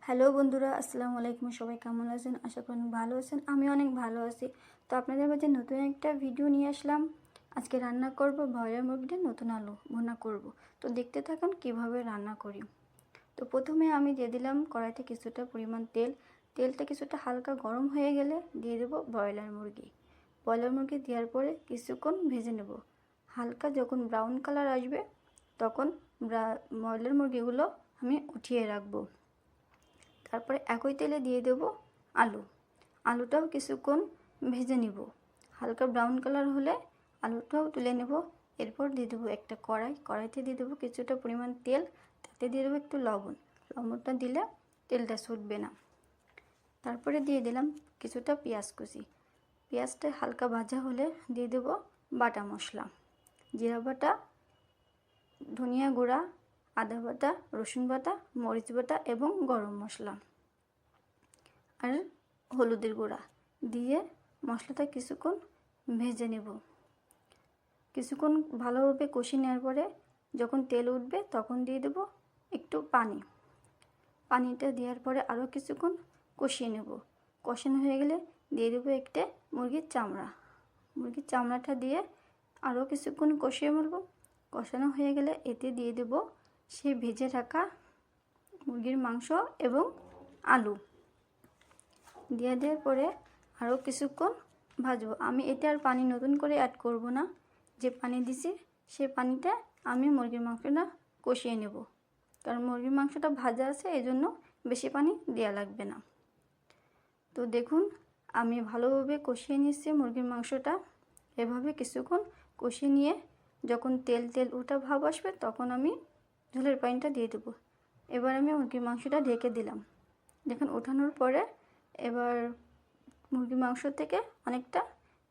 Hello বন্ধুরা, আসসালামু আলাইকুম। সবাই কেমন আছেন? আশা করি অনেক ভালো আছেন। আমি অনেক ভালো আছি। তো আপনাদের মাঝে নতুন একটা ভিডিও নিয়ে আসলাম। আজকে রান্না করব ব্রয়লার মুরগির নতুন আলু ভুনা করব। তো দেখতে থাকুন কিভাবে রান্না করি। তো প্রথমে আমি দিয়ে দিলাম কড়াইতে কিছুটা পরিমাণ তেল। তেলটা কিছুটা হালকা গরম হয়ে গেলে দিয়ে দেব ব্রয়লার মুরগি। ব্রয়লার মুরগি দেওয়ার পরে কিছুক্ষণ ভেজে নেব। হালকা যখন ব্রাউন কালার আসবে তখন ব্রয়লার মুরগিগুলো আমি উঠিয়ে রাখবো। তারপরে একই তেলে দিয়ে দেব আলুটাও কিছুক্ষণ ভেজে নিব। হালকা ব্রাউন কালার হলে আলুটাও তুলে নেব। এরপর দিয়ে দেবো একটা কড়াইতে দিয়ে দেবো কিছুটা পরিমাণ তেল। তাতে দিয়ে দেবো একটু লবণটা দিলে তেলটা ছুটবে না। তারপরে দিয়ে দিলাম কিছুটা পেঁয়াজ কুচি। পেঁয়াজটা হালকা ভাজা হলে দিয়ে দেবো বাটা মশলা, জিরা বাটা, ধনিয়া গুঁড়া, আদা বাটা, রসুন বাটা, মরিচ বাটা এবং গরম মশলা আর হলুদের গুঁড়া দিয়ে মশলাটা কিছুক্ষণ ভেজে নেব। কিছুক্ষণ ভালোভাবে কষিয়ে নেওয়ার পরে যখন তেল উঠবে তখন দিয়ে দেব একটু পানিটা দেওয়ার পরে আরও কিছুক্ষণ কষিয়ে নেব। কষানো হয়ে গেলে দিয়ে দেবো একটা মুরগির চামড়াটা দিয়ে আরও কিছুক্ষণ কষিয়ে নেব। কষানো হয়ে গেলে এতে দিয়ে দেব সেই ভেজে রাখা মুরগির মাংস এবং আলু দিয়ে দেওয়ার পরে আরও কিছুক্ষণ ভাজবো। আমি এতে আর পানি নতুন করে অ্যাড করব না। যে পানি দিছি সেই পানিতে আমি মুরগির মাংসটা কষিয়ে নেব, কারণ মুরগির মাংসটা ভাজা আছে, এই জন্য বেশি পানি দেওয়া লাগবে না। তো দেখুন আমি ভালোভাবে কষিয়ে নিচ্ছি মুরগির মাংসটা। এভাবে কিছুক্ষণ কষিয়ে নিয়ে যখন তেল ওঠা ভাব আসবে তখন আমি ঝোলের পানিটা দিয়ে দেবো। এবার আমি মুরগির মাংসটা ঢেকে দিলাম। দেখুন ওঠানোর পরে এবার মুরগির মাংস থেকে অনেকটা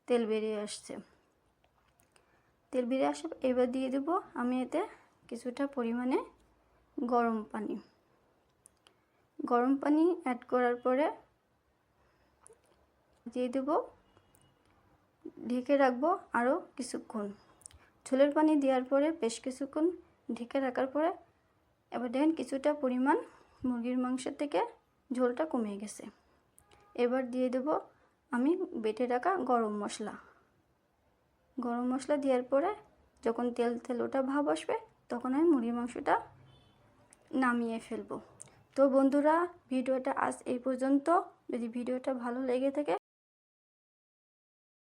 তেল বেরিয়ে আসছে। এবার দিয়ে দেবো আমি এতে কিছুটা পরিমাণে গরম পানি অ্যাড করার পরে দিয়ে দেবো, ঢেকে রাখবো আরও কিছুক্ষণ। ঝোলের পানি দেওয়ার পরে বেশ কিছুক্ষণ ঢেকে রাখার পরে এবার দেখেন কিছুটা পরিমাণ মুরগির মাংস থেকে ঝোলটা কমে গেছে। এবার দিয়ে দেব আমি বেটে রাখা গরম মশলা দেওয়ার পরে যখন তেল ওটা ভাব আসবে তখন আমি মুরগির মাংসটা নামিয়ে ফেলবো। তো বন্ধুরা ভিডিওটা আজ এই পর্যন্ত। যদি ভিডিওটা ভালো লেগে থাকে